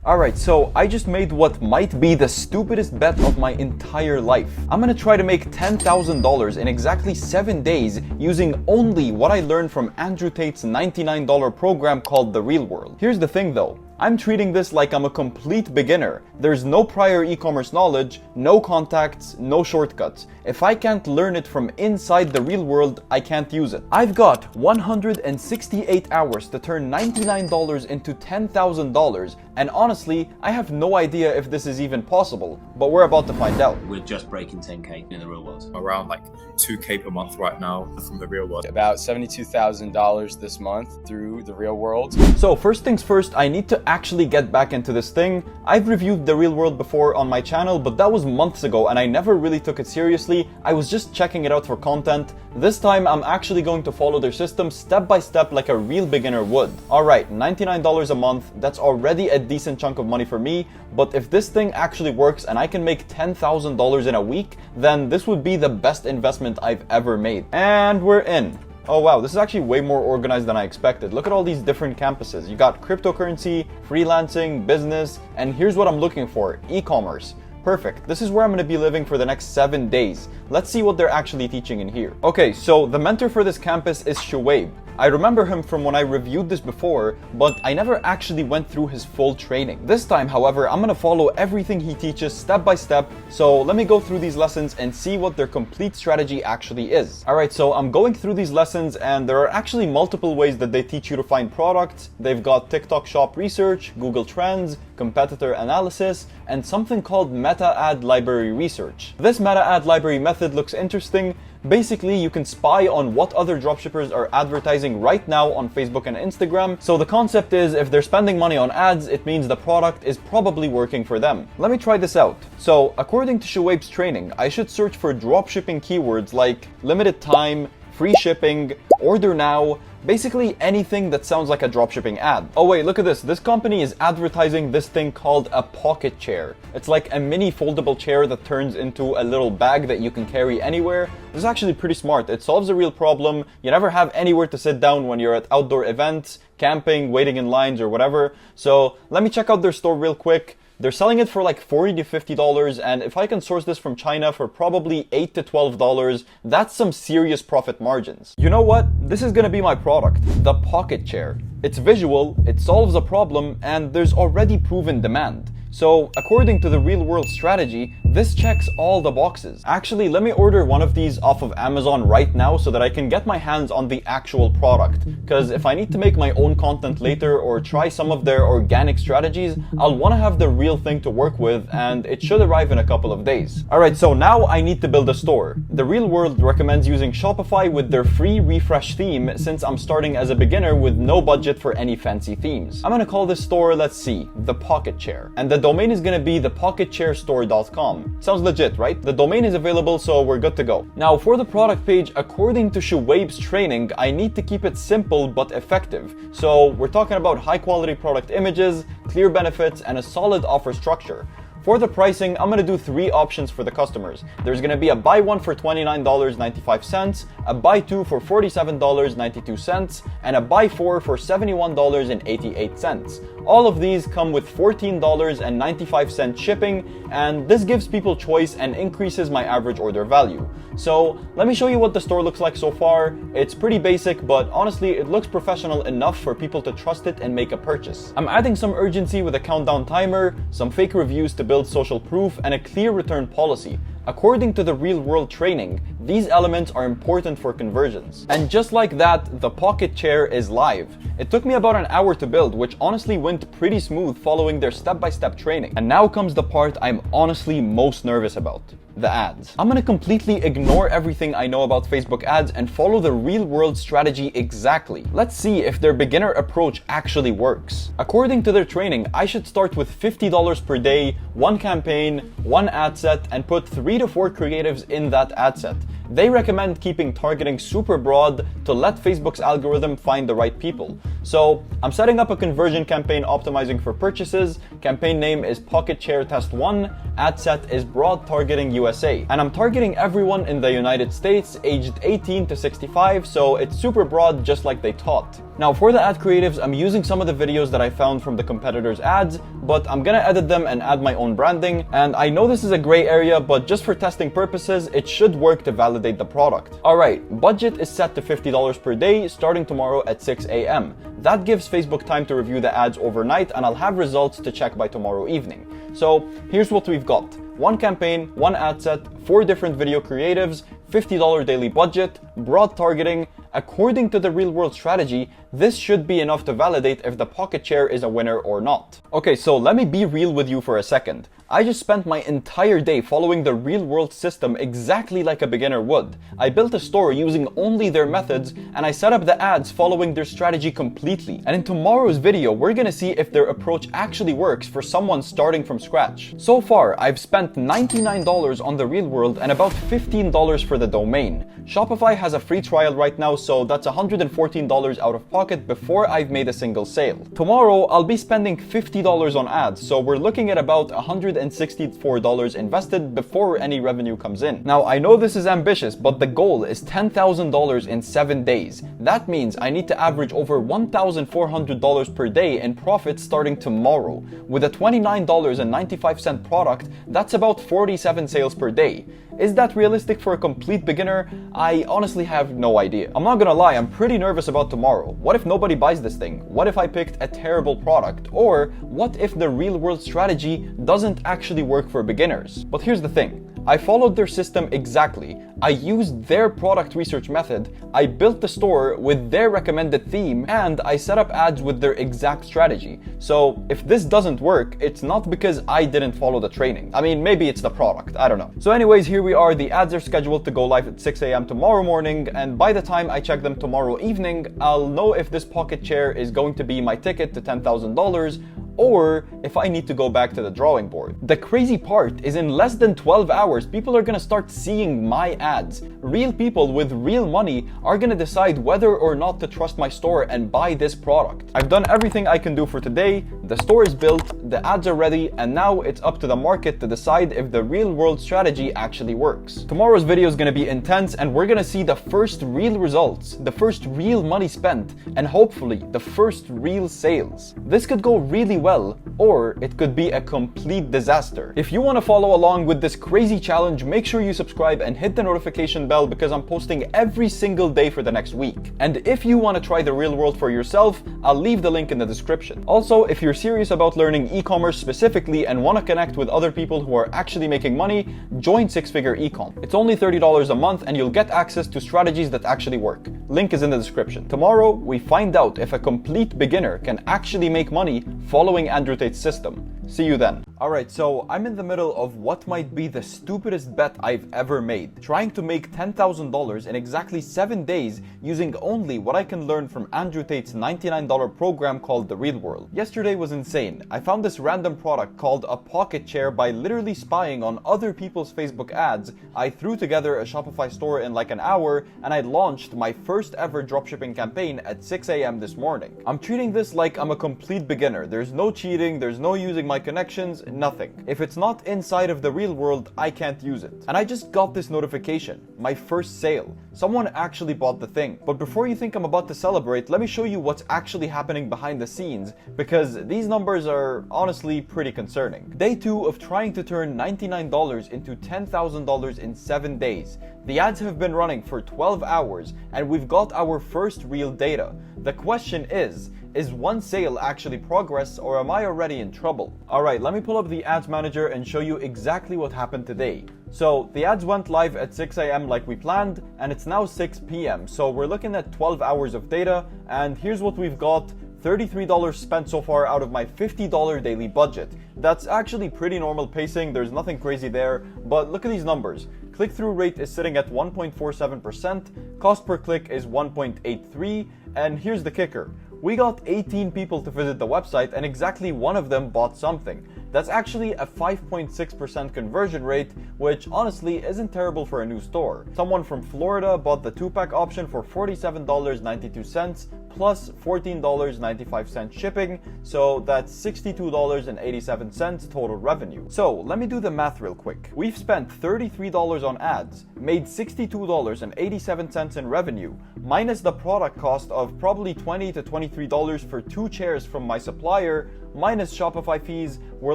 Alright, so I just made what might be the stupidest bet of my entire life. I'm gonna try to make $10,000 in exactly 7 days using only what I learned from Andrew Tate's $99 program called The Real World. Here's the thing though. I'm treating this like I'm a complete beginner. There's no prior e-commerce knowledge, no contacts, no shortcuts. If I can't learn it from inside the real world, I can't use it. I've got 168 hours to turn $99 into $10,000, and honestly, I have no idea if this is even possible, but we're about to find out. We're just breaking 10K in the real world. Around like 2K per month right now from the real world. About $72,000 this month through the real world. So first things first, I need to actually get back into this thing. I've reviewed the real world before on my channel, but that was months ago and I never really took it seriously. I was just checking it out for content. This time I'm actually going to follow their system step by step like a real beginner would. Alright, $99 a month, that's already a decent chunk of money for me, but if this thing actually works and I can make $10,000 in a week, then this would be the best investment I've ever made. And we're in. Oh wow, this is actually way more organized than I expected. Look at all these different campuses. You got cryptocurrency, freelancing, business, and here's what I'm looking for, e-commerce. Perfect. This is where I'm going to be living for the next 7 days. Let's see what they're actually teaching in here. Okay, so the mentor for this campus is Shoaib. I remember him from when I reviewed this before, but I never actually went through his full training. This time, however, I'm gonna follow everything he teaches step by step, so let me go through these lessons and see what their complete strategy actually is. Alright, so I'm going through these lessons and there are actually multiple ways that they teach you to find products. They've got TikTok shop research, Google Trends, competitor analysis, and something called meta ad library research. This meta ad library method looks interesting. Basically, you can spy on what other dropshippers are advertising right now on Facebook and Instagram. So the concept is if they're spending money on ads, it means the product is probably working for them. Let me try this out. So according to Shoaib's training, I should search for dropshipping keywords like limited time, free shipping, order now, basically anything that sounds like a dropshipping ad. Oh wait, look at this. This company is advertising this thing called a pocket chair. It's like a mini foldable chair that turns into a little bag that you can carry anywhere. This is actually pretty smart. It solves a real problem. You never have anywhere to sit down when you're at outdoor events, camping, waiting in lines or whatever. So let me check out their store real quick. They're selling it for like $40 to $50, and if I can source this from China for probably $8 to $12, that's some serious profit margins. You know what? This is gonna be my product, the pocket chair. It's visual, it solves a problem, and there's already proven demand. So, according to the real world strategy, this checks all the boxes. Actually, let me order one of these off of Amazon right now so that I can get my hands on the actual product. Because if I need to make my own content later or try some of their organic strategies, I'll want to have the real thing to work with, and it should arrive in a couple of days. Alright, so now I need to build a store. The real world recommends using Shopify with their free refresh theme since I'm starting as a beginner with no budget for any fancy themes. I'm gonna call this store, let's see, the Pocket Chair. And the domain is gonna be thepocketchairstore.com. Sounds legit, right? The domain is available, so we're good to go. Now, for the product page, according to Shoaib's training, I need to keep it simple but effective. So we're talking about high quality product images, clear benefits, and a solid offer structure. For the pricing, I'm going to do 3 options for the customers. There's going to be a buy one for $29.95, a buy two for $47.92, and a buy four for $71.88. All of these come with $14.95 shipping, and this gives people choice and increases my average order value. So let me show you what the store looks like so far. It's pretty basic, but honestly, it looks professional enough for people to trust it and make a purchase. I'm adding some urgency with a countdown timer, some fake reviews to build social proof, and a clear return policy. According to the real world training, these elements are important for conversions. And just like that, the pocket chair is live. It took me about an hour to build, which honestly went pretty smooth following their step-by-step training. And now comes the part I'm honestly most nervous about. The ads. I'm gonna completely ignore everything I know about Facebook ads and follow the real world strategy exactly. Let's see if their beginner approach actually works. According to their training, I should start with $50 per day, 1 campaign, 1 ad set, and put 3 to 4 creatives in that ad set. They recommend keeping targeting super broad to let Facebook's algorithm find the right people. So I'm setting up a conversion campaign optimizing for purchases. Campaign name is Pocket Share Test 1. Ad set is Broad Targeting USA. And I'm targeting everyone in the United States aged 18 to 65, so it's super broad just like they taught. Now for the ad creatives, I'm using some of the videos that I found from the competitors' ads, but I'm gonna edit them and add my own branding. And I know this is a gray area, but just for testing purposes, it should work to validate the product. Alright, budget is set to $50 per day starting tomorrow at 6 a.m. That gives Facebook time to review the ads overnight, and I'll have results to check by tomorrow evening. So here's what we've got. One campaign, one ad set, 4 different video creatives, $50 daily budget, broad targeting. According to the real world strategy, this should be enough to validate if the Pocket Share is a winner or not. Okay, so let me be real with you for a second. I just spent my entire day following the real world system exactly like a beginner would. I built a store using only their methods, and I set up the ads following their strategy completely. And in tomorrow's video, we're gonna see if their approach actually works for someone starting from scratch. So far, I've spent $99 on the real world and about $15 for the domain. Shopify has a free trial right now, so that's $114 out of pocket before I've made a single sale. Tomorrow, I'll be spending $50 on ads, so we're looking at about $164 invested before any revenue comes in. Now, I know this is ambitious, but the goal is $10,000 in 7 days. That means I need to average over $1,400 per day in profit starting tomorrow. With a $29.95 product, that's about 47 sales per day. Is that realistic for a complete beginner? I honestly have no idea. I'm not gonna lie, I'm pretty nervous about tomorrow. What if nobody buys this thing? What if I picked a terrible product? Or what if the real world strategy doesn't actually work for beginners? But here's the thing. I followed their system exactly. I used their product research method, I built the store with their recommended theme, and I set up ads with their exact strategy. So if this doesn't work, it's not because I didn't follow the training. I mean, maybe it's the product, I don't know. So anyways, here we are. The ads are scheduled to go live at 6 a.m. tomorrow morning, and by the time I check them tomorrow evening, I'll know if this Pocket Share is going to be my ticket to $10,000 or if I need to go back to the drawing board. The crazy part is in less than 12 hours, people are gonna start seeing my ads. Real people with real money are gonna decide whether or not to trust my store and buy this product. I've done everything I can do for today. The store is built, the ads are ready, and now it's up to the market to decide if the real world strategy actually works. Tomorrow's video is gonna be intense, and we're gonna see the first real results, the first real money spent, and hopefully the first real sales. This could go really well, or it could be a complete disaster. If you want to follow along with this crazy challenge, make sure you subscribe and hit the notification bell because I'm posting every single day for the next week. And if you want to try the real world for yourself, I'll leave the link in the description. Also, if you're serious about learning e-commerce specifically and want to connect with other people who are actually making money, join Six Figure Ecom. It's only $30 a month and you'll get access to strategies that actually work. Link is in the description. Tomorrow, we find out if a complete beginner can actually make money following Andrew Tate's system. See you then. Alright, so I'm in the middle of what might be the stupidest bet I've ever made. Trying to make $10,000 in exactly 7 days using only what I can learn from Andrew Tate's $99 program called The Real World. Yesterday was insane. I found this random product called a Pocket Share by literally spying on other people's Facebook ads. I threw together a Shopify store in like an hour, and I launched my first ever dropshipping campaign at 6 a.m. this morning. I'm treating this like I'm a complete beginner. There's no cheating, there's no using my connections, nothing. If it's not inside of the real world, I can't use it. And I just got this notification, my first sale. Someone actually bought the thing. But before you think I'm about to celebrate, let me show you what's actually happening behind the scenes, because these numbers are honestly pretty concerning. Day 2 of trying to turn $99 into $10,000 in 7 days. The ads have been running for 12 hours, and we've got our first real data. The question is one sale actually progress, or am I already in trouble? Alright, let me pull up the ads manager and show you exactly what happened today. So the ads went live at 6 a.m. like we planned, and it's now 6 p.m. So we're looking at 12 hours of data, and here's what we've got. $33 spent so far out of my $50 daily budget. That's actually pretty normal pacing, there's nothing crazy there, but look at these numbers. Click-through rate is sitting at 1.47%, cost per click is 1.83, and here's the kicker. We got 18 people to visit the website and exactly one of them bought something. That's actually a 5.6% conversion rate, which honestly isn't terrible for a new store. Someone from Florida bought the 2-pack option for $47.92 plus $14.95 shipping, so that's $62.87 total revenue. So let me do the math real quick. We've spent $33 on ads, made $62.87 in revenue, minus the product cost of probably $20 to $23 for 2 chairs from my supplier, minus Shopify fees, we're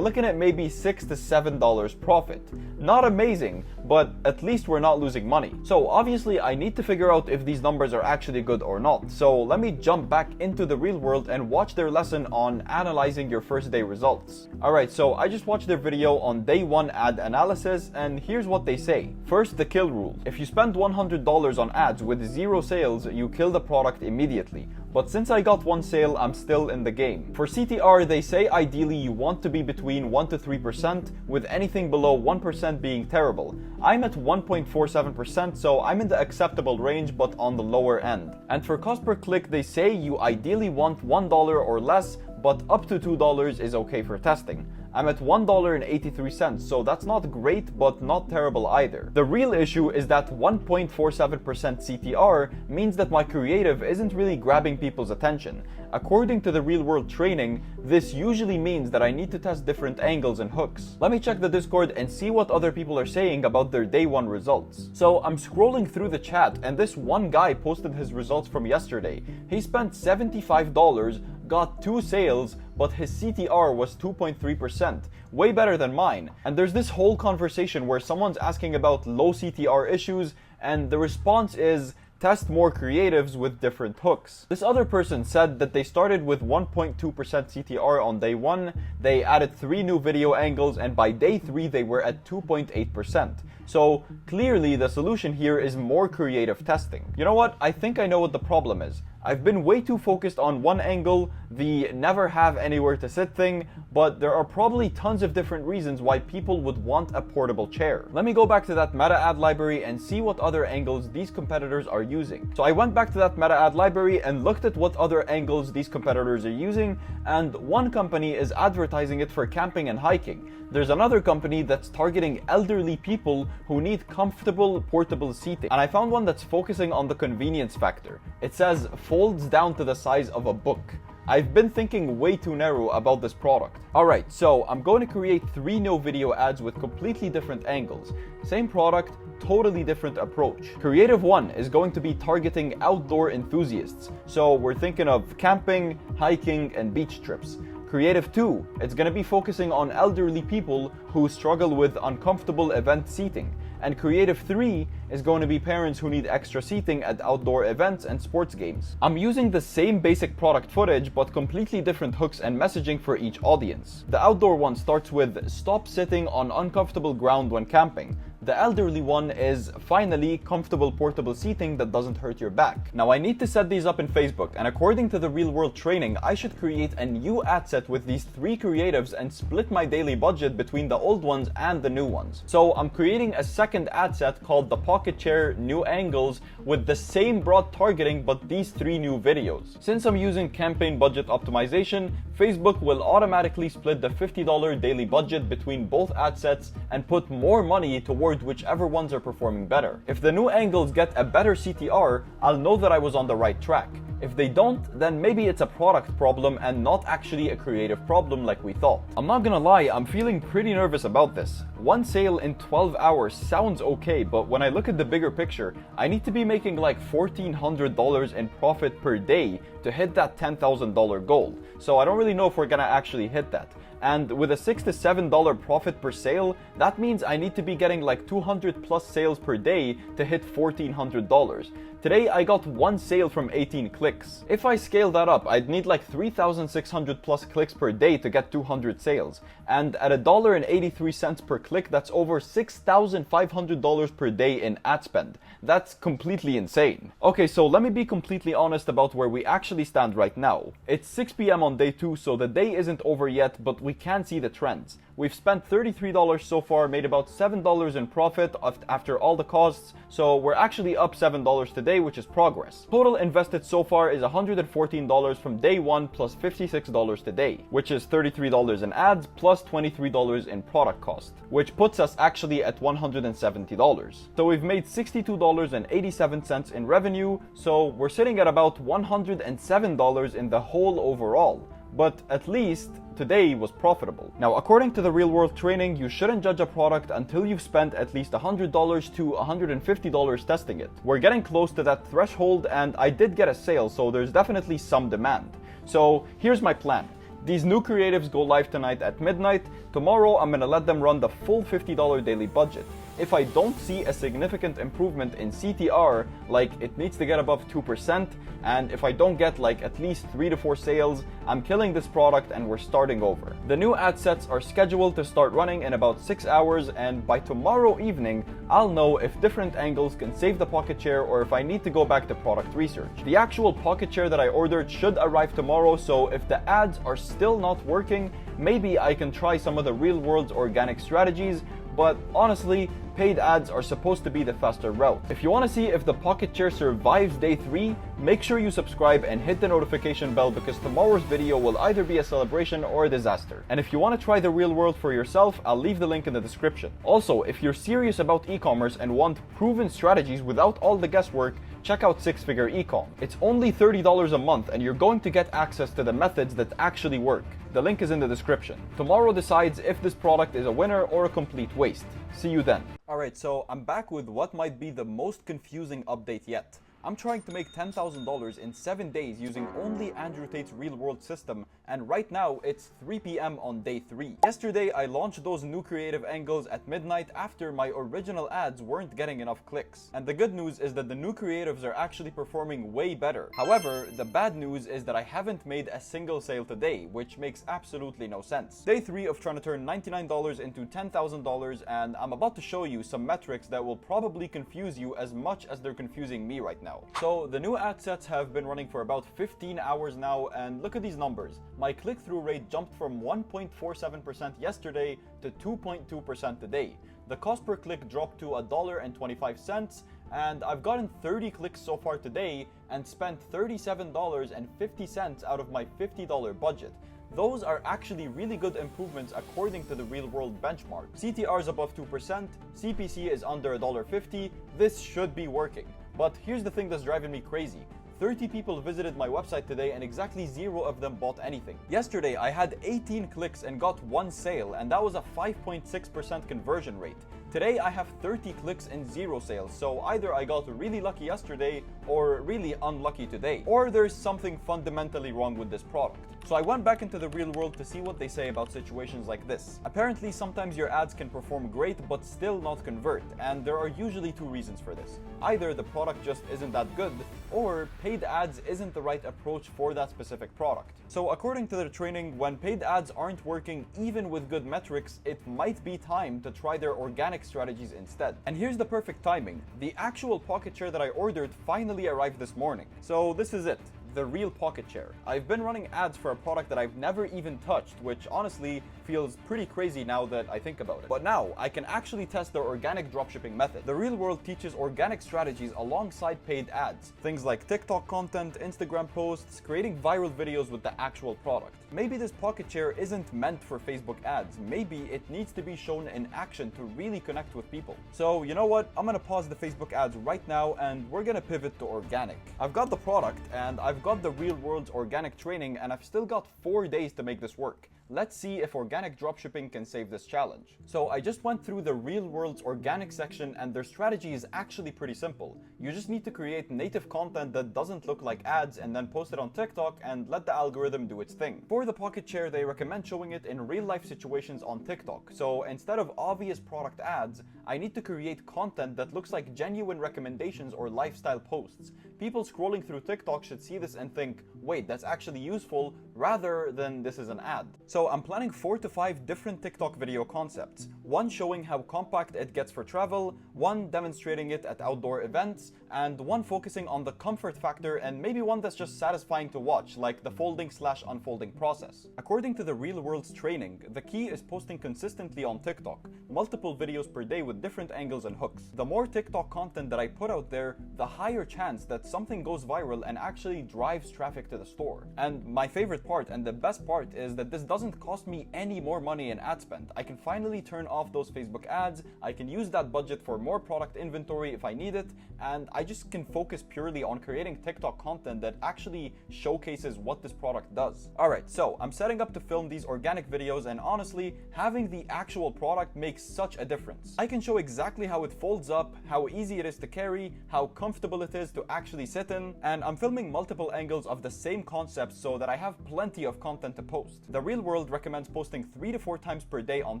looking at maybe $6 to $7 profit. Not amazing, but at least we're not losing money. So obviously I need to figure out if these numbers are actually good or not. So let me jump back into the real world and watch their lesson on analyzing your first day results. Alright, so I just watched their video on day 1 ad analysis, and here's what they say. First, the kill rule. If you spend $100 on ads with 0 sales, you kill the product immediately. But since I got 1 sale, I'm still in the game. For CTR, they say ideally you want to be between 1 to 3%, with anything below 1% being terrible. I'm at 1.47%, so I'm in the acceptable range but on the lower end. And for cost per click, they say you ideally want $1 or less, but up to $2 is okay for testing. I'm at $1.83, so that's not great, but not terrible either. The real issue is that 1.47% CTR means that my creative isn't really grabbing people's attention. According to the real-world training, this usually means that I need to test different angles and hooks. Let me check the Discord and see what other people are saying about their day 1 results. So I'm scrolling through the chat, and this one guy posted his results from yesterday. He spent $75, got 2 sales, but his CTR was 2.3%, way better than mine. And there's this whole conversation where someone's asking about low CTR issues, and the response is, test more creatives with different hooks. This other person said that they started with 1.2% CTR on day 1, they added 3 new video angles, and by day 3 they were at 2.8%. So clearly the solution here is more creative testing. You know what? I think I know what the problem is. I've been way too focused on one angle, the never have anywhere to sit thing, but there are probably tons of different reasons why people would want a portable chair. Let me go back to that meta ad library and see what other angles these competitors are using. So I went back to that meta ad library and looked at what other angles these competitors are using, and one company is advertising it for camping and hiking. There's another company that's targeting elderly people who need comfortable portable seating. And I found one that's focusing on the convenience factor. It says folds down to the size of a book. I've been thinking way too narrow about this product. Alright, so I'm going to create 3 new video ads with completely different angles. Same product, totally different approach. Creative 1 is going to be targeting outdoor enthusiasts. So we're thinking of camping, hiking, and beach trips. Creative 2, it's going to be focusing on elderly people who struggle with uncomfortable event seating. And Creative 3 is going to be parents who need extra seating at outdoor events and sports games. I'm using the same basic product footage, but completely different hooks and messaging for each audience. The outdoor one starts with stop sitting on uncomfortable ground when camping. The elderly one is finally comfortable portable seating that doesn't hurt your back. Now I need to set these up in Facebook, and according to the real world training, I should create a new ad set with these 3 creatives and split my daily budget between the old ones and the new ones. So I'm creating a second ad set called the Pocket Chair New Angles with the same broad targeting but these 3 new videos. Since I'm using campaign budget optimization, Facebook will automatically split the $50 daily budget between both ad sets and put more money towards whichever ones are performing better. If the new angles get a better CTR, I'll know that I was on the right track. If they don't, then maybe it's a product problem and not actually a creative problem like we thought. I'm not gonna lie, I'm feeling pretty nervous about this. 1 sale in 12 hours sounds okay, but when I look at the bigger picture, I need to be making like $1,400 in profit per day to hit that $10,000 goal. So I don't really know if we're gonna actually hit that. And with a $6 to $7 profit per sale, that means I need to be getting like 200 plus sales per day to hit $1,400. Today I got 1 sale from 18 clicks. If I scale that up, I'd need like 3,600 plus clicks per day to get 200 sales. And at $1.83 per click, that's over $6,500 per day in ad spend. That's completely insane. Okay, so let me be completely honest about where we actually stand right now. It's 6 p.m. on day 2, so the day isn't over yet, but we we can see the trends. We've spent $33 so far, made about $7 in profit after all the costs, so we're actually up $7 today, which is progress. Total invested so far is $114 from day one plus $56 today, which is $33 in ads plus $23 in product cost, which puts us actually at $170. So we've made $62.87 in revenue, so we're sitting at about $107 in the whole overall. But at least today was profitable. Now, according to the real world training, you shouldn't judge a product until you've spent at least $100 to $150 testing it. We're getting close to that threshold, and I did get a sale, so there's definitely some demand. So here's my plan. These new creatives go live tonight at midnight. Tomorrow, I'm gonna let them run the full $50 daily budget. If I don't see a significant improvement in CTR, like it needs to get above 2%, and if I don't get like at least 3 to 4 sales, I'm killing this product and we're starting over. The new ad sets are scheduled to start running in about 6 hours, and by tomorrow evening, I'll know if different angles can save the pocket share or if I need to go back to product research. The actual pocket share that I ordered should arrive tomorrow, so if the ads are still not working, maybe I can try some of the real world's organic strategies, but honestly, paid ads are supposed to be the faster route. If you want to see if the pocket share survives day 3, make sure you subscribe and hit the notification bell, because tomorrow's video will either be a celebration or a disaster. And if you want to try the real world for yourself, I'll leave the link in the description. Also, if you're serious about e-commerce and want proven strategies without all the guesswork, check out 6-Figure Ecom. It's only $30 a month and you're going to get access to the methods that actually work. The link is in the description. Tomorrow decides if this product is a winner or a complete waste. See you then. Alright, so I'm back with what might be the most confusing update yet. I'm trying to make $10,000 in 7 days using only Andrew Tate's real world system, and right now it's 3 p.m. on day 3. Yesterday I launched those new creative angles at midnight after my original ads weren't getting enough clicks. And the good news is that the new creatives are actually performing way better. However, the bad news is that I haven't made a single sale today, which makes absolutely no sense. Day 3 of trying to turn $99 into $10,000, and I'm about to show you some metrics that will probably confuse you as much as they're confusing me right now. So the new ad sets have been running for about 15 hours now, and look at these numbers. My click-through rate jumped from 1.47% yesterday to 2.2% today. The cost per click dropped to $1.25, and I've gotten 30 clicks so far today and spent $37.50 out of my $50 budget. Those are actually really good improvements according to the real world benchmark. CTR is above 2%, CPC is under $1.50, this should be working. But here's the thing that's driving me crazy. 30 people visited my website today and exactly 0 of them bought anything. Yesterday I had 18 clicks and got 1 sale, and that was a 5.6% conversion rate. Today I have 30 clicks and 0 sales, so either I got really lucky yesterday or really unlucky today, or there's something fundamentally wrong with this product. So I went back into the real world to see what they say about situations like this. Apparently sometimes your ads can perform great but still not convert, and there are usually 2 reasons for this. Either the product just isn't that good, or paid ads isn't the right approach for that specific product. So according to their training, when paid ads aren't working even with good metrics, it might be time to try their organic strategies instead. And here's the perfect timing. The actual pocket share that I ordered finally arrived this morning. So this is it. The real pocket share. I've been running ads for a product that I've never even touched, which honestly feels pretty crazy now that I think about it. But now I can actually test their organic dropshipping method. The real world teaches organic strategies alongside paid ads. Things like TikTok content, Instagram posts, creating viral videos with the actual product. Maybe this pocket share isn't meant for Facebook ads. Maybe it needs to be shown in action to really connect with people. So you know what? I'm gonna pause the Facebook ads right now and we're gonna pivot to organic. I've got the product and I've got the real world's organic training, and I've still got 4 days to make this work. Let's see if organic dropshipping can save this challenge. So I just went through the real world's organic section, and their strategy is actually pretty simple. You just need to create native content that doesn't look like ads and then post it on TikTok and let the algorithm do its thing. For the pocket share, they recommend showing it in real life situations on TikTok. So instead of obvious product ads, I need to create content that looks like genuine recommendations or lifestyle posts. People scrolling through TikTok should see this and think, wait, that's actually useful, rather than this is an ad. So I'm planning 4 to 5 different TikTok video concepts. One showing how compact it gets for travel, one demonstrating it at outdoor events, and one focusing on the comfort factor, and maybe one that's just satisfying to watch, like the folding/unfolding process. According to the Real World's training, the key is posting consistently on TikTok, multiple videos per day with different angles and hooks. The more TikTok content that I put out there, the higher chance that something goes viral and actually drives traffic to the store. And my favorite part and the best part is that this doesn't cost me any more money in ad spend. I can finally turn off those Facebook ads, I can use that budget for more product inventory if I need it, and I just can focus purely on creating TikTok content that actually showcases what this product does. Alright, so I'm setting up to film these organic videos, and honestly, having the actual product makes such a difference. I can show exactly how it folds up, how easy it is to carry, how comfortable it is to actually sit in, and I'm filming multiple angles of the same concept so that I have plenty of content to post. The Real World recommends posting 3 to 4 times per day on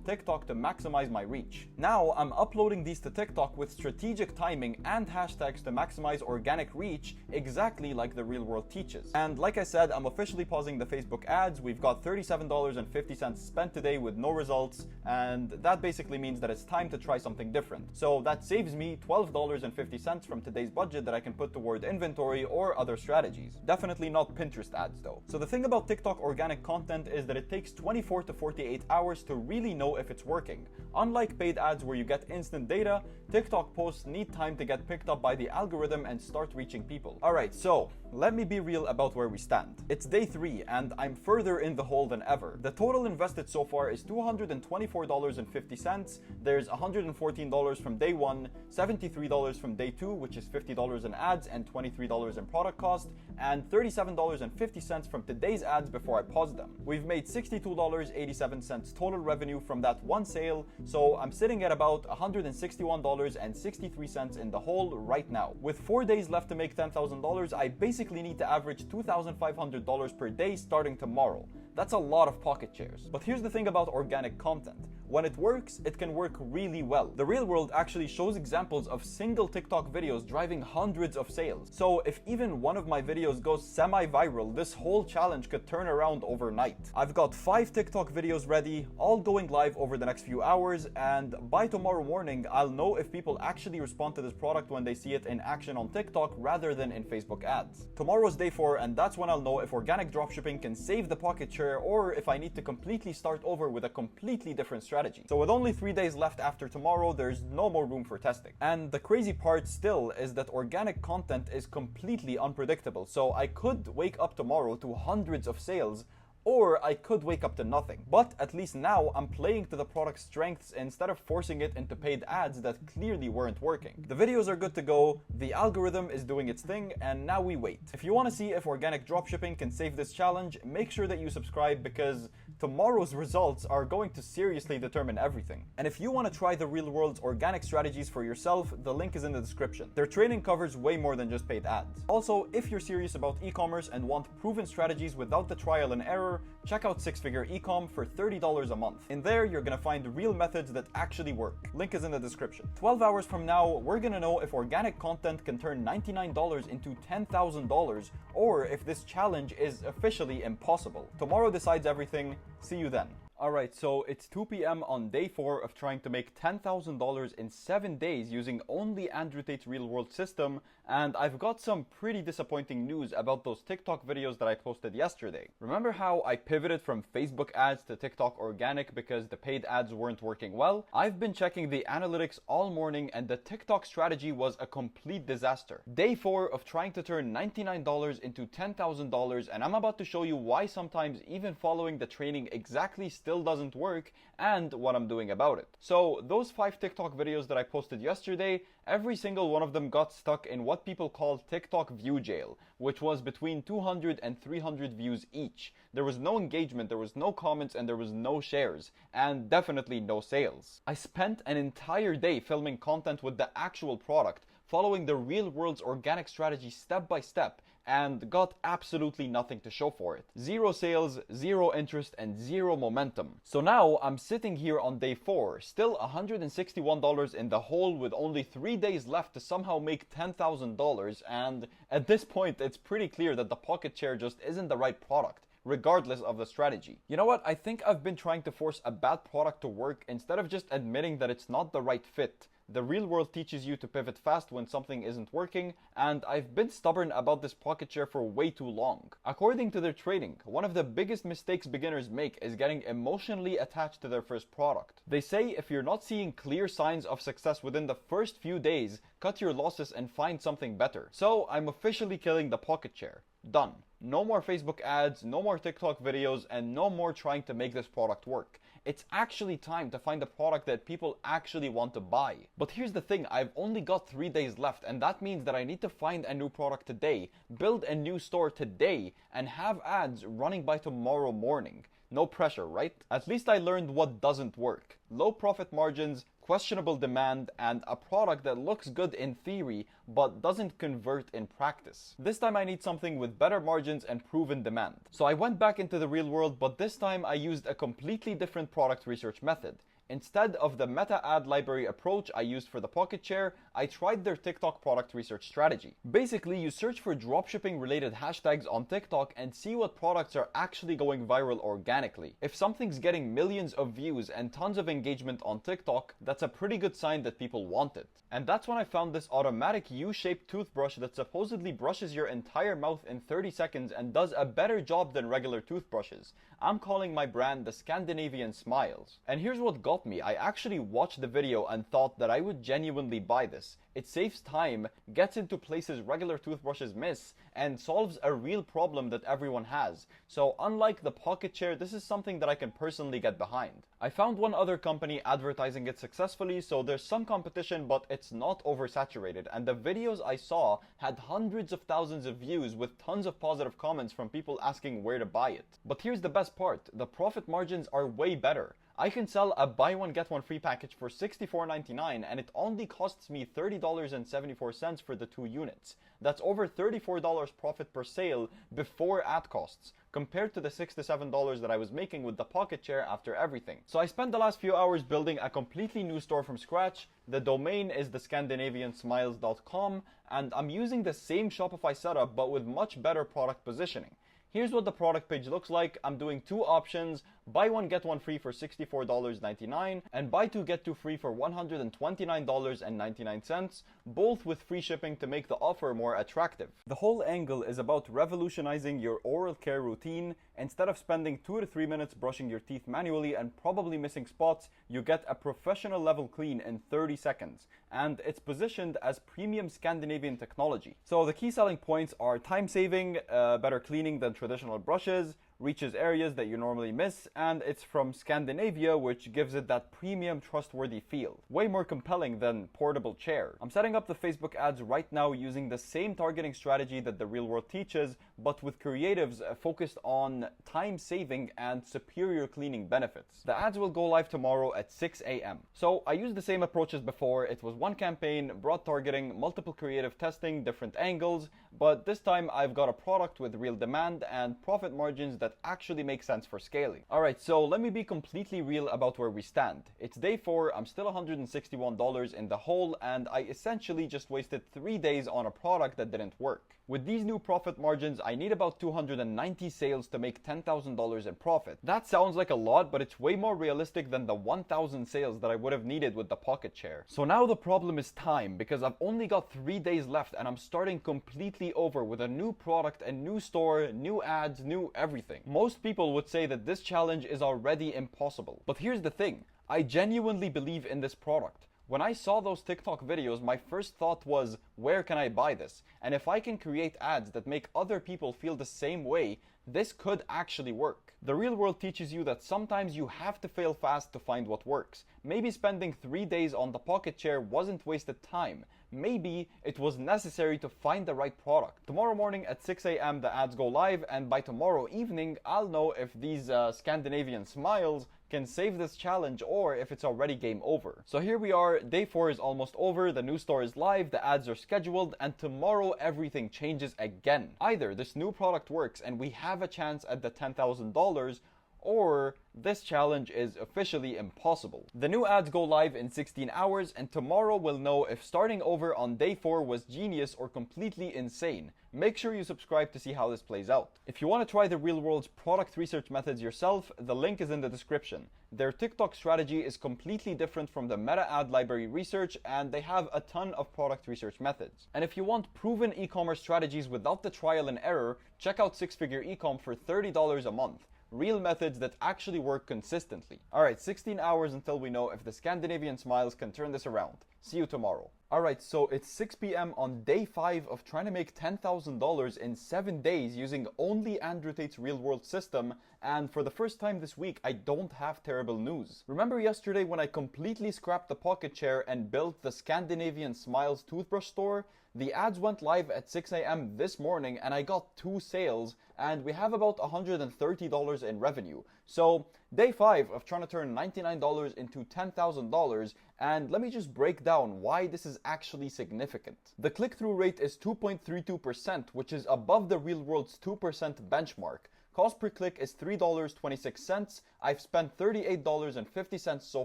TikTok to maximize my reach. Now I'm uploading these to TikTok with strategic timing and hashtags to maximize organic reach, exactly like the Real World teaches. And like I said, I'm officially pausing the Facebook ads. We've got $37.50 spent today with no results, and that basically means that it's time to try something different. So that saves me $12.50 from today's budget that I can put toward inventory or other strategies. Definitely not Pinterest ads though. So the thing about TikTok organic content is that it takes 24 to 48 hours to really know if it's working. Unlike paid ads where you get instant data, TikTok posts need time to get picked up by the algorithm and start reaching people. Alright, so let me be real about where we stand. It's day 3 and I'm further in the hole than ever. The total invested so far is $224.50. There's $114 from day 1, $73 from day 2, which is $50 in ads and $23 in product cost, and $37.50 from today's ads before I pause them. We've made $62.87 total revenue from that one sale, so I'm sitting at about $161.63 in the hole right now. With 4 days left to make $10,000, I basically need to average $2,500 per day starting tomorrow. That's a lot of pocket shares. But here's the thing about organic content. When it works, it can work really well. The Real World actually shows examples of single TikTok videos driving hundreds of sales. So if even one of my videos goes semi-viral, this whole challenge could turn around overnight. I've got 5 TikTok videos ready, all going live over the next few hours, and by tomorrow morning, I'll know if people actually respond to this product when they see it in action on TikTok rather than in Facebook ads. Tomorrow's day 4, and that's when I'll know if organic dropshipping can save the pocket share or if I need to completely start over with a completely different strategy. So with only 3 days left after tomorrow, there's no more room for testing. And the crazy part still is that organic content is completely unpredictable. So I could wake up tomorrow to hundreds of sales, or I could wake up to nothing. But at least now I'm playing to the product's strengths instead of forcing it into paid ads that clearly weren't working. The videos are good to go, the algorithm is doing its thing, and now we wait. If you want to see if organic dropshipping can save this challenge, make sure that you subscribe because tomorrow's results are going to seriously determine everything. And if you want to try the Real World's organic strategies for yourself, the link is in the description. Their training covers way more than just paid ads. Also, if you're serious about e-commerce and want proven strategies without the trial and error, check out 6-Figure Ecom for $30 a month. In there, you're gonna find real methods that actually work. Link is in the description. 12 hours from now, we're gonna know if organic content can turn $99 into $10,000 or if this challenge is officially impossible. Tomorrow decides everything. See you then. Alright, so it's 2 p.m. on day 4 of trying to make $10,000 in 7 days using only Andrew Tate's Real World system, and I've got some pretty disappointing news about those TikTok videos that I posted yesterday. Remember how I pivoted from Facebook ads to TikTok organic because the paid ads weren't working well? I've been checking the analytics all morning and the TikTok strategy was a complete disaster. Day 4 of trying to turn $99 into $10,000, and I'm about to show you why sometimes even following the training exactly still doesn't work and what I'm doing about it. So those 5 TikTok videos that I posted yesterday, every single one of them got stuck in what people call TikTok view jail, which was between 200 and 300 views each. There was no engagement, there was no comments, and there was no shares, and definitely no sales. I spent an entire day filming content with the actual product, following the Real World's organic strategy step by step, and got absolutely nothing to show for it. Zero sales, zero interest, and zero momentum. So now I'm sitting here on day 4, still $161 in the hole with only 3 days left to somehow make $10,000, and at this point it's pretty clear that the pocket chair just isn't the right product, regardless of the strategy. You know what? I think I've been trying to force a bad product to work instead of just admitting that it's not the right fit. The real world teaches you to pivot fast when something isn't working, and I've been stubborn about this pocket chair for way too long. According to their trading, one of the biggest mistakes beginners make is getting emotionally attached to their first product. They say if you're not seeing clear signs of success within the first few days, cut your losses and find something better. So I'm officially killing the pocket chair. Done. No more Facebook ads, no more TikTok videos, and no more trying to make this product work. It's actually time to find a product that people actually want to buy. But here's the thing, I've only got 3 days left, and that means that I need to find a new product today, build a new store today, and have ads running by tomorrow morning. No pressure, right? At least I learned what doesn't work. Low profit margins, questionable demand, and a product that looks good in theory but doesn't convert in practice. This time I need something with better margins and proven demand. So I went back into the real world, but this time I used a completely different product research method. Instead of the meta ad library approach I used for the pocket chair, I tried their TikTok product research strategy. Basically, you search for dropshipping related hashtags on TikTok and see what products are actually going viral organically. If something's getting millions of views and tons of engagement on TikTok, that's a pretty good sign that people want it. And that's when I found this automatic U-shaped toothbrush that supposedly brushes your entire mouth in 30 seconds and does a better job than regular toothbrushes. I'm calling my brand the Scandinavian Smiles. And here's what got me. I actually watched the video and thought that I would genuinely buy this. It saves time, gets into places regular toothbrushes miss, and solves a real problem that everyone has. So unlike the pocket chair, this is something that I can personally get behind. I found one other company advertising it successfully, so there's some competition, but it's not oversaturated, and the videos I saw had hundreds of thousands of views with tons of positive comments from people asking where to buy it. But here's the best part, the profit margins are way better. I can sell a buy one get one free package for $64.99 and it only costs me $30.74 for the 2 units. That's over $34 profit per sale before ad costs, compared to the $6 to $7 that I was making with the pocket chair after everything. So I spent the last few hours building a completely new store from scratch. The domain is thescandinaviansmiles.com, and I'm using the same Shopify setup but with much better product positioning. Here's what the product page looks like. I'm doing 2 options, buy one get one free for $64.99 and buy 2 get 2 free for $129.99, both with free shipping to make the offer more attractive. The whole angle is about revolutionizing your oral care routine. Instead of spending 2 to 3 minutes brushing your teeth manually and probably missing spots, you get a professional level clean in 30 seconds. And it's positioned as premium Scandinavian technology. So the key selling points are time saving, better cleaning than traditional brushes, reaches areas that you normally miss, and it's from Scandinavia, which gives it that premium trustworthy feel. Way more compelling than portable chair. I'm setting up the Facebook ads right now using the same targeting strategy that the real world teaches, but with creatives focused on time saving and superior cleaning benefits. The ads will go live tomorrow at 6 a.m. So I used the same approach as before. It was one campaign, broad targeting, multiple creative testing, different angles, but this time I've got a product with real demand and profit margins that actually make sense for scaling. Alright, so let me be completely real about where we stand. It's day 4, I'm still $161 in the hole, and I essentially just wasted 3 days on a product that didn't work. With these new profit margins, I need about 290 sales to make $10,000 in profit. That sounds like a lot, but it's way more realistic than the 1,000 sales that I would have needed with the pocket chair. So now the problem is time, because I've only got 3 days left and I'm starting completely over with a new product, a new store, new ads, new everything. Most people would say that this challenge is already impossible. But here's the thing, I genuinely believe in this product. When I saw those TikTok videos, my first thought was, where can I buy this? And if I can create ads that make other people feel the same way, this could actually work. The real world teaches you that sometimes you have to fail fast to find what works. Maybe spending 3 days on the pocket chair wasn't wasted time. Maybe it was necessary to find the right product. Tomorrow morning at 6 a.m. the ads go live, and by tomorrow evening I'll know if these Scandinavian Smiles can save this challenge or if it's already game over. So here we are, day 4 is almost over, the new store is live, the ads are scheduled, and tomorrow everything changes again. Either this new product works and we have a chance at the $10,000, or this challenge is officially impossible. The new ads go live in 16 hours, and tomorrow we'll know if starting over on day 4 was genius or completely insane. Make sure you subscribe to see how this plays out. If you want to try the Real World's product research methods yourself, the link is in the description. Their TikTok strategy is completely different from the Meta ad library research, and they have a ton of product research methods. And if you want proven e-commerce strategies without the trial and error, check out Six Figure Ecom for $30 a month. Real methods that actually work consistently. Alright, 16 hours until we know if the Scandinavian smiles can turn this around. See you tomorrow. Alright, so it's 6 p.m. on day 5 of trying to make $10,000 in 7 days using only Andrew Tate's Real World system, and for the first time this week, I don't have terrible news. Remember yesterday when I completely scrapped the pocket chair and built the Scandinavian Smiles toothbrush store? The ads went live at 6 a.m. this morning and I got 2 sales, and we have about $130 in revenue. So day 5 of trying to turn $99 into $10,000, and let me just break down why this is actually significant. The click-through rate is 2.32%, which is above the Real World's 2% benchmark. Cost per click is $3.26. I've spent $38.50 so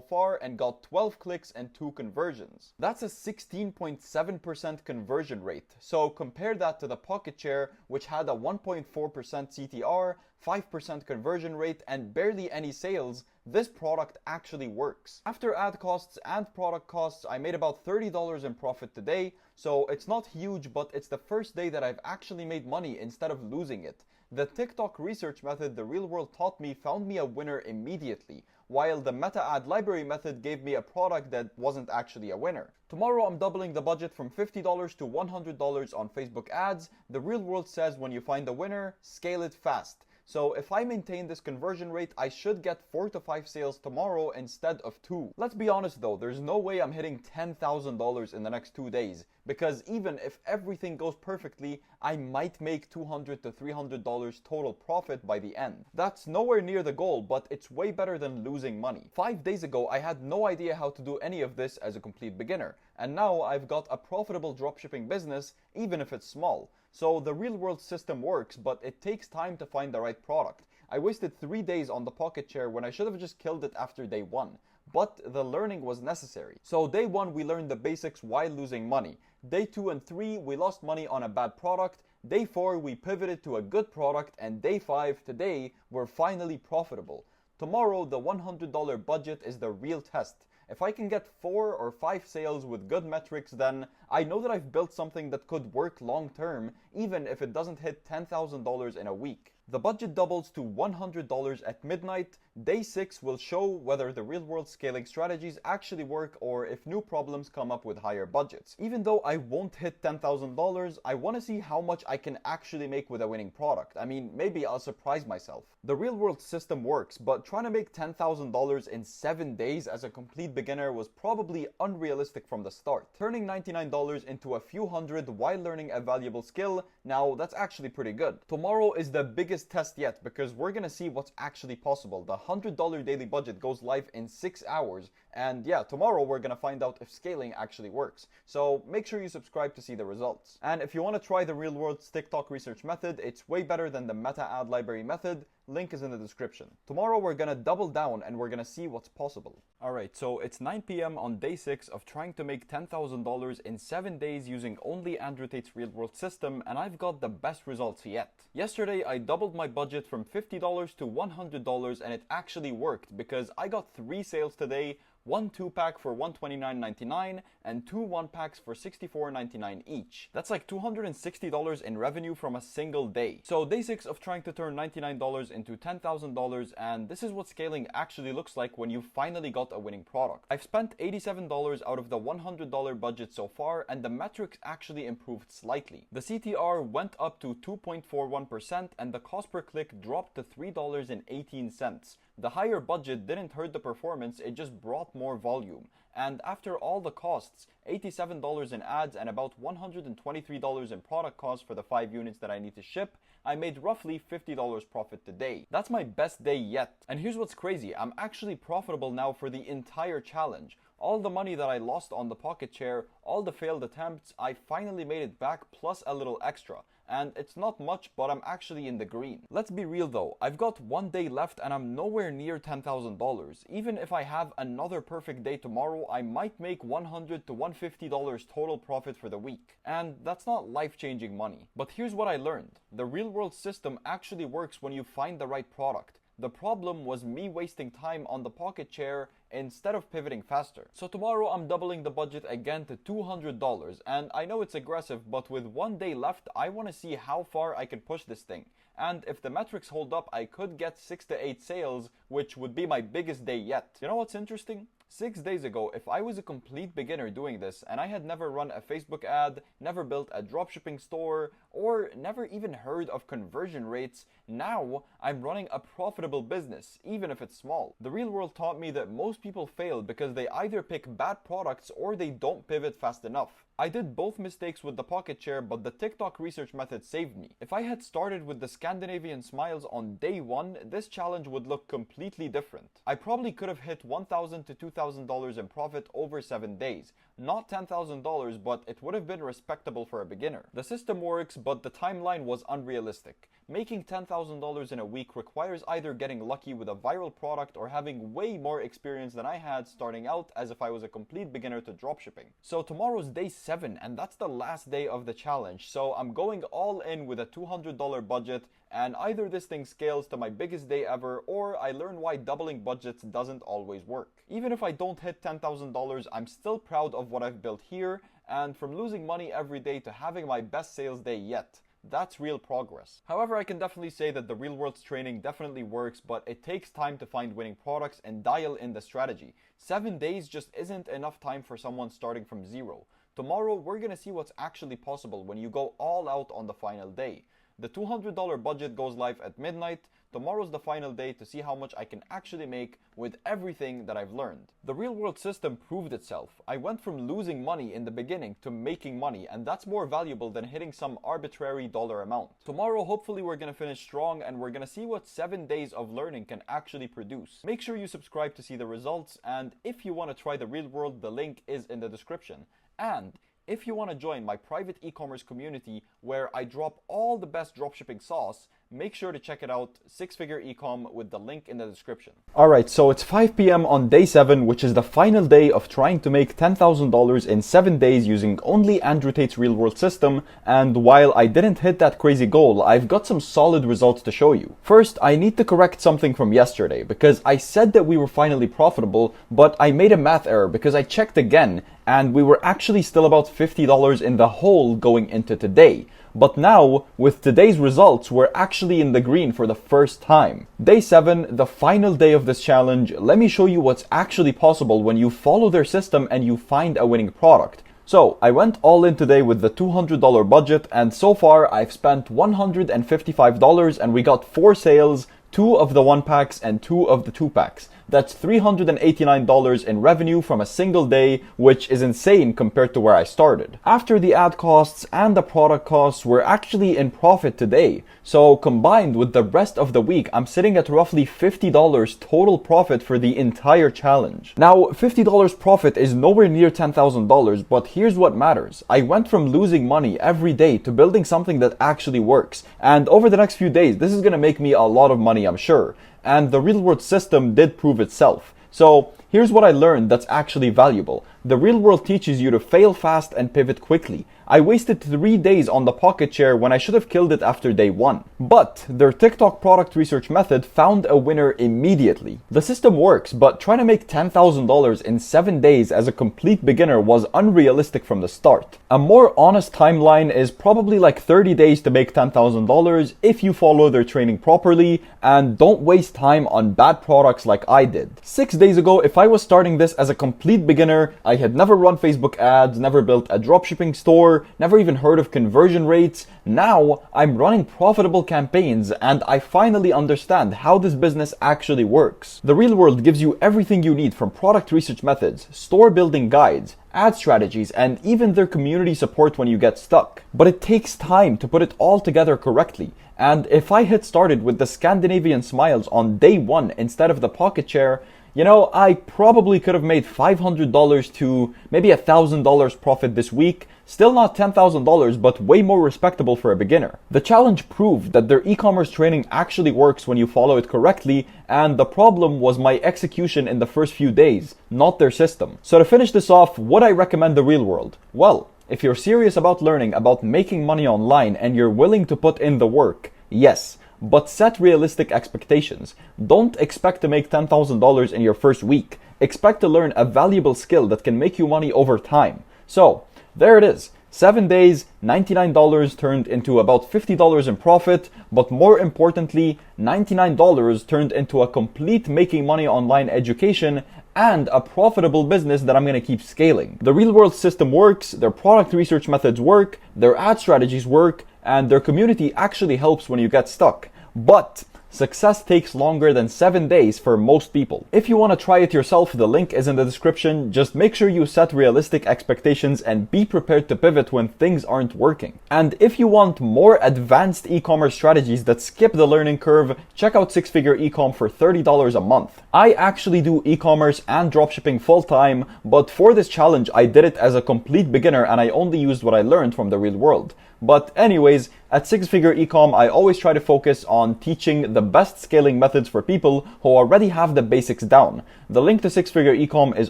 far and got 12 clicks and 2 conversions. That's a 16.7% conversion rate. So compare that to the Pocket Chair, which had a 1.4% CTR, 5% conversion rate, and barely any sales. This product actually works. After ad costs and product costs, I made about $30 in profit today, so it's not huge, but it's the first day that I've actually made money instead of losing it. The TikTok research method the Real World taught me found me a winner immediately, while the Meta ad library method gave me a product that wasn't actually a winner. Tomorrow I'm doubling the budget from $50 to $100 on Facebook ads. The Real World says when you find a winner, scale it fast. So if I maintain this conversion rate, I should get 4 to 5 sales tomorrow instead of 2. Let's be honest though, there's no way I'm hitting $10,000 in the next 2 days, because even if everything goes perfectly, I might make $200 to $300 total profit by the end. That's nowhere near the goal, but it's way better than losing money. 5 days ago, I had no idea how to do any of this as a complete beginner, and now I've got a profitable dropshipping business, even if it's small. So the Real World system works, but it takes time to find the right product. I wasted 3 days on the Pocket Chair when I should have just killed it after day 1. But the learning was necessary. So day 1 we learned the basics while losing money. Day 2 and 3 we lost money on a bad product. Day 4 we pivoted to a good product, and day 5 today we're finally profitable. Tomorrow the $100 budget is the real test. If I can get 4 or 5 sales with good metrics, then I know that I've built something that could work long term, even if it doesn't hit $10,000 in a week. The budget doubles to $100 at midnight. Day 6 will show whether the Real World scaling strategies actually work or if new problems come up with higher budgets. Even though I won't hit $10,000, I want to see how much I can actually make with a winning product. I mean, maybe I'll surprise myself. The Real World system works, but trying to make $10,000 in 7 days as a complete beginner was probably unrealistic from the start. Turning $99 into a few hundred while learning a valuable skill, now that's actually pretty good. Tomorrow is the biggest test yet, because we're gonna see what's actually possible. The $100 daily budget goes live in 6 hours, and yeah, tomorrow we're gonna find out if scaling actually works. So make sure you subscribe to see the results. And if you want to try the Real World's TikTok research method, it's way better than the Meta ad library method. Link is in the description. Tomorrow we're gonna double down and we're gonna see what's possible. Alright, so it's 9 p.m. on day 6 of trying to make $10,000 in 7 days using only Andrew Tate's Real World system, and I've got the best results yet. Yesterday I doubled my budget from $50 to $100, and it actually worked because I got 3 sales today, 1 2-pack for $129.99 and 2 1-packs for $64.99 each. That's like $260 in revenue from a single day. So day 6 of trying to turn $99 into $10,000, and this is what scaling actually looks like when you finally got a winning product. I've spent $87 out of the $100 budget so far, and the metrics actually improved slightly. The CTR went up to 2.41% and the cost per click dropped to $3.18. The higher budget didn't hurt the performance, it just brought more volume. And after all the costs, $87 in ads, and about $123 in product costs for the 5 units that I need to ship, I made roughly $50 profit today. That's my best day yet. And here's what's crazy, I'm actually profitable now for the entire challenge. All the money that I lost on the pocket chair, all the failed attempts, I finally made it back plus a little extra. And it's not much, but I'm actually in the green. Let's be real though, I've got 1 day left and I'm nowhere near $10,000. Even if I have another perfect day tomorrow, I might make $100 to $150 total profit for the week. And that's not life-changing money. But here's what I learned. The real-world system actually works when you find the right product. The problem was me wasting time on the pocket chair instead of pivoting faster. So tomorrow I'm doubling the budget again to $200, and I know it's aggressive, but with 1 day left, I want to see how far I can push this thing. And if the metrics hold up, I could get 6 to 8 sales, which would be my biggest day yet. You know what's interesting? 6 days ago, if I was a complete beginner doing this and I had never run a Facebook ad, never built a dropshipping store, or never even heard of conversion rates, now I'm running a profitable business, even if it's small. The real world taught me that most people fail because they either pick bad products or they don't pivot fast enough. I did both mistakes with the pocket chair, but the TikTok research method saved me. If I had started with the Scandinavian smiles on day 1, this challenge would look completely different. I probably could have hit $1,000 to $2,000 in profit over 7 days. Not $10,000, but it would have been respectable for a beginner. The system works, but the timeline was unrealistic. Making $10,000 in a week requires either getting lucky with a viral product or having way more experience than I had starting out as if I was a complete beginner to dropshipping. So tomorrow's day 7, and that's the last day of the challenge. So I'm going all in with a $200 budget, and either this thing scales to my biggest day ever, or I learn why doubling budgets doesn't always work. Even if I don't hit $10,000, I'm still proud of what I've built here, and from losing money every day to having my best sales day yet. That's real progress. However, I can definitely say that the real world's training definitely works, but it takes time to find winning products and dial in the strategy. 7 days just isn't enough time for someone starting from zero. Tomorrow, we're gonna see what's actually possible when you go all out on the final day. The $200 budget goes live at midnight. Tomorrow's the final day to see how much I can actually make with everything that I've learned. The real world system proved itself. I went from losing money in the beginning to making money, and that's more valuable than hitting some arbitrary dollar amount. Tomorrow, hopefully we're gonna finish strong and we're gonna see what 7 days of learning can actually produce. Make sure you subscribe to see the results, and if you want to try the real world, the link is in the description. And if you want to join my private e-commerce community where I drop all the best dropshipping sauce, make sure to check it out, 6-Figure Ecom, with the link in the description. Alright, so it's 5 p.m. on day 7, which is the final day of trying to make $10,000 in 7 days using only Andrew Tate's real world system, and while I didn't hit that crazy goal, I've got some solid results to show you. First, I need to correct something from yesterday, because I said that we were finally profitable, but I made a math error because I checked again, and we were actually still about $50 in the hole going into today. But now, with today's results, we're actually in the green for the first time. Day 7, the final day of this challenge, let me show you what's actually possible when you follow their system and you find a winning product. So, I went all in today with the $200 budget, and so far I've spent $155 and we got 4 sales, 2 of the 1-packs and 2 of the 2-packs. That's $389 in revenue from a single day, which is insane compared to where I started. After the ad costs and the product costs, we're actually in profit today. So combined with the rest of the week, I'm sitting at roughly $50 total profit for the entire challenge. Now, $50 profit is nowhere near $10,000, but here's what matters. I went from losing money every day to building something that actually works. And over the next few days, this is gonna make me a lot of money, I'm sure. And the real world system did prove itself. So here's what I learned that's actually valuable. The real world teaches you to fail fast and pivot quickly. I wasted 3 days on the pocket chair when I should have killed it after day 1. But their TikTok product research method found a winner immediately. The system works, but trying to make $10,000 in 7 days as a complete beginner was unrealistic from the start. A more honest timeline is probably like 30 days to make $10,000 if you follow their training properly and don't waste time on bad products like I did. 6 days ago, if If I was starting this as a complete beginner, I had never run Facebook ads, never built a dropshipping store, never even heard of conversion rates. Now I'm running profitable campaigns and I finally understand how this business actually works. The Real World gives you everything you need, from product research methods, store building guides, ad strategies, and even their community support when you get stuck. But it takes time to put it all together correctly. And if I had started with the Scandinavian smiles on day one instead of the pocket chair, you know, I probably could have made $500 to maybe $1,000 profit this week. Still not $10,000, but way more respectable for a beginner. The challenge proved that their e-commerce training actually works when you follow it correctly, and the problem was my execution in the first few days, not their system. So to finish this off, would I recommend the Real World? Well, if you're serious about learning about making money online and you're willing to put in the work, yes. But set realistic expectations. Don't expect to make $10,000 in your first week. Expect to learn a valuable skill that can make you money over time. So, there it is. 7 days, $99 turned into about $50 in profit, but more importantly, $99 turned into a complete making money online education and a profitable business that I'm going to keep scaling. The Real World system works, their product research methods work, their ad strategies work, and their community actually helps when you get stuck. But success takes longer than 7 days for most people. If you want to try it yourself, the link is in the description. Just make sure you set realistic expectations and be prepared to pivot when things aren't working. And if you want more advanced e-commerce strategies that skip the learning curve, check out Six Figure Ecom for $30 a month. I actually do e-commerce and dropshipping full time, but for this challenge I did it as a complete beginner and I only used what I learned from the Real World. But anyways, at Six Figure Ecom, I always try to focus on teaching the best scaling methods for people who already have the basics down. The link to Six Figure Ecom is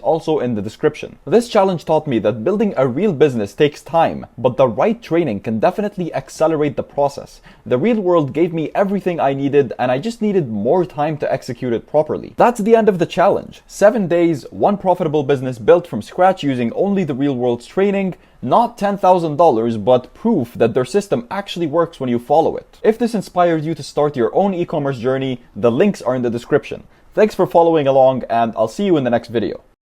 also in the description. This challenge taught me that building a real business takes time, but the right training can definitely accelerate the process. The Real World gave me everything I needed and I just needed more time to execute it properly. That's the end of the challenge. 7 days, one profitable business built from scratch using only the Real World's training. Not $10,000, but proof that their system actually works when you follow it. If this inspired you to start your own e-commerce journey, the links are in the description. Thanks for following along, and I'll see you in the next video.